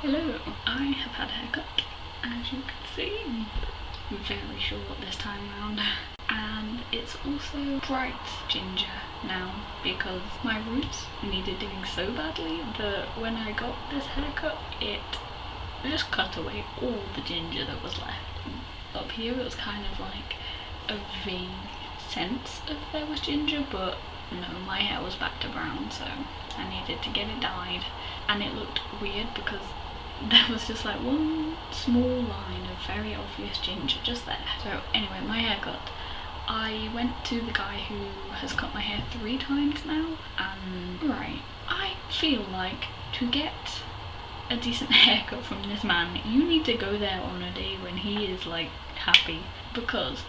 Hello, I have had a haircut, as you can see. Very short this time round. And it's also bright ginger now because my roots needed doing so badly that when I got this haircut it just cut away all the ginger that was left. Up here it was kind of like a vague sense of there was ginger, but no, my hair was back to brown, so I needed to get it dyed. And it looked weird because there was just like one small line of very obvious ginger just there. So anyway, my haircut. I went to the guy who has cut my hair 3 times now, and I feel like to get a decent haircut from this man, you need to go there on a day when he is like happy, because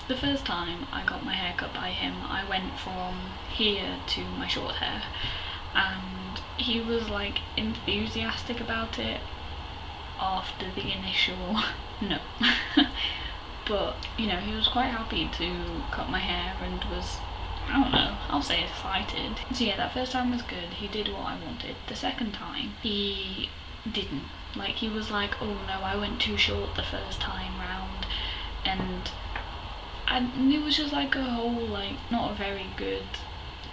the first time I got my hair cut by him, I went from here to my short hair, and he was like enthusiastic about it after the initial no. But, you know, he was quite happy to cut my hair and was, I don't know, I'll say excited. So yeah, that first time was good. He did what I wanted. The second time, he didn't. Like, he was like, oh no, I went too short the first time round. And it was just like a whole, like, not a very good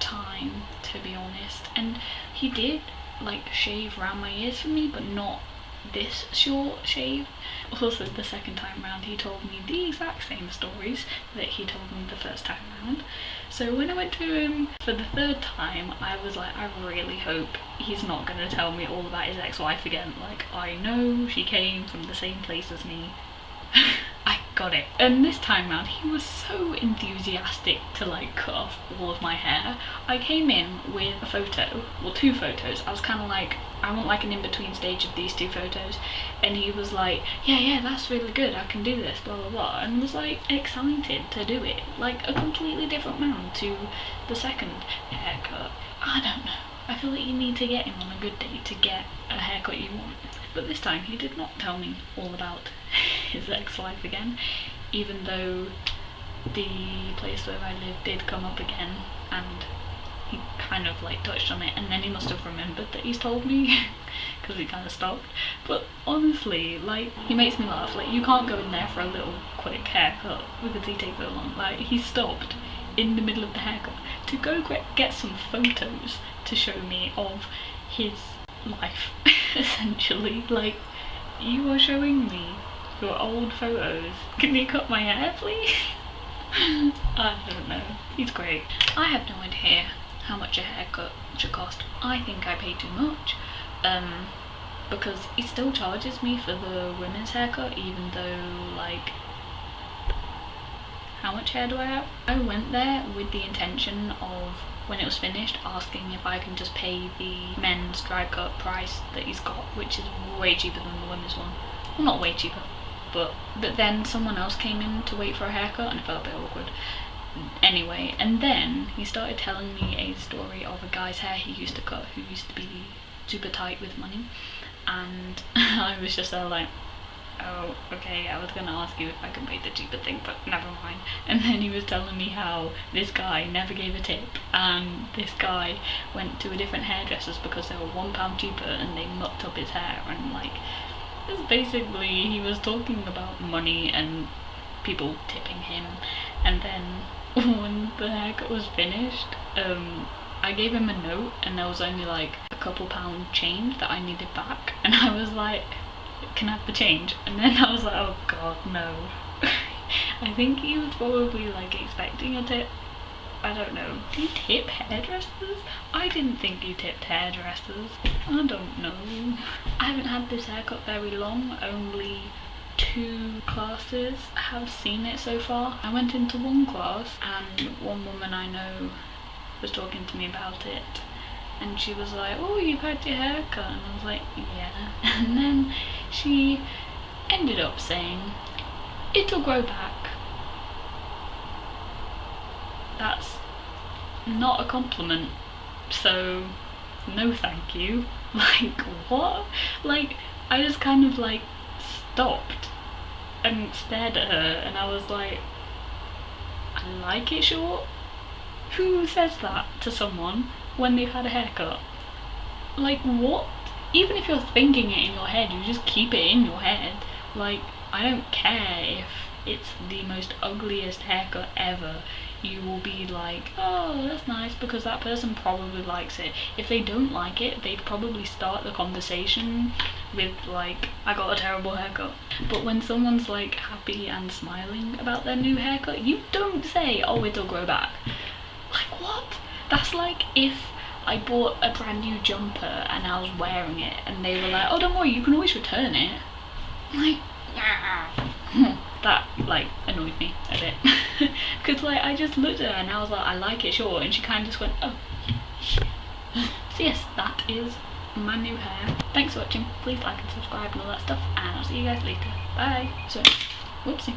time, to be honest. And he did, like, shave around my ears for me, but not this short shave. Also, the second time round he told me the exact same stories that he told me the first time round. So when I went to him for the third time, I was like, I really hope he's not going to tell me all about his ex-wife again. Like, I know she came from the same place as me. I got it. And this time round he was so enthusiastic to like cut off all of my hair. I came in with a photo, well 2 photos. I was kind of like, I want like an in-between stage of these 2 photos, and he was like, yeah, that's really good, I can do this, blah blah blah, and was like excited to do it. Like a completely different man to the second haircut. I don't know. I feel like you need to get him on a good day to get a haircut you want. But this time he did not tell me all about his ex-wife again, even though the place where I live did come up again, and he kind of like touched on it, and then he must have remembered that he's told me because he kind of stopped. But honestly, like, he makes me laugh. Like, you can't go in there for a little quick haircut because he takes so long. Like, he stopped in the middle of the haircut to go get some photos to show me of his life. Essentially, like, you are showing me your old photos. Can you cut my hair, please? I don't know. He's great. I have no idea how much a haircut should cost. I think I pay too much, because he still charges me for the women's haircut, even though, like, how much hair do I have? I went there with the intention of, when it was finished, asking if I can just pay the men's dry cut price that he's got, which is way cheaper than the women's one. Well, not way cheaper, but then someone else came in to wait for a haircut and it felt a bit awkward. Anyway, and then he started telling me a story of a guy's hair he used to cut who used to be super tight with money, and I was just there like, oh, okay, I was gonna ask you if I could pay the cheaper thing, but never mind. And then he was telling me how this guy never gave a tip, and this guy went to a different hairdresser's because they were £1 cheaper, and they mucked up his hair, and like, it's basically, he was talking about money and people tipping him. And then when the haircut was finished, I gave him a note, and there was only like a couple pound change that I needed back, and I was like, can I have the change? And then I was like, oh god, no. I think he was probably like expecting a tip. I don't know. Do you tip hairdressers? I didn't think you tipped hairdressers. I don't know. I haven't had this haircut very long. Only 2 classes have seen it so far. I went into one class and one woman I know was talking to me about it, and she was like, oh, you've had your hair cut, and I was like, yeah. And then she ended up saying, it'll grow back. That's not a compliment, so no thank you. Like, what? Like, I just kind of like stopped and stared at her, and I was like, I like it short? Who says that to someone when they've had a haircut? Like, what? even if you're thinking it in your head, you just keep it in your head. Like, I don't care if it's the most ugliest haircut ever. You will be like, oh, that's nice, because that person probably likes it. If they don't like it, they'd probably start the conversation with like, I got a terrible haircut. But when someone's like happy and smiling about their new haircut, you don't say, oh, it'll grow back. Like, what? That's like if I bought a brand new jumper and I was wearing it and they were like, oh, don't worry, you can always return it. Like, that like annoyed me a bit. Because like I just looked at her and I was like, I like it short, and she kind of just went, oh. So yes, that is my new hair. Thanks for watching. Please like and subscribe and all that stuff, and I'll see you guys later. Bye. So, whoopsie.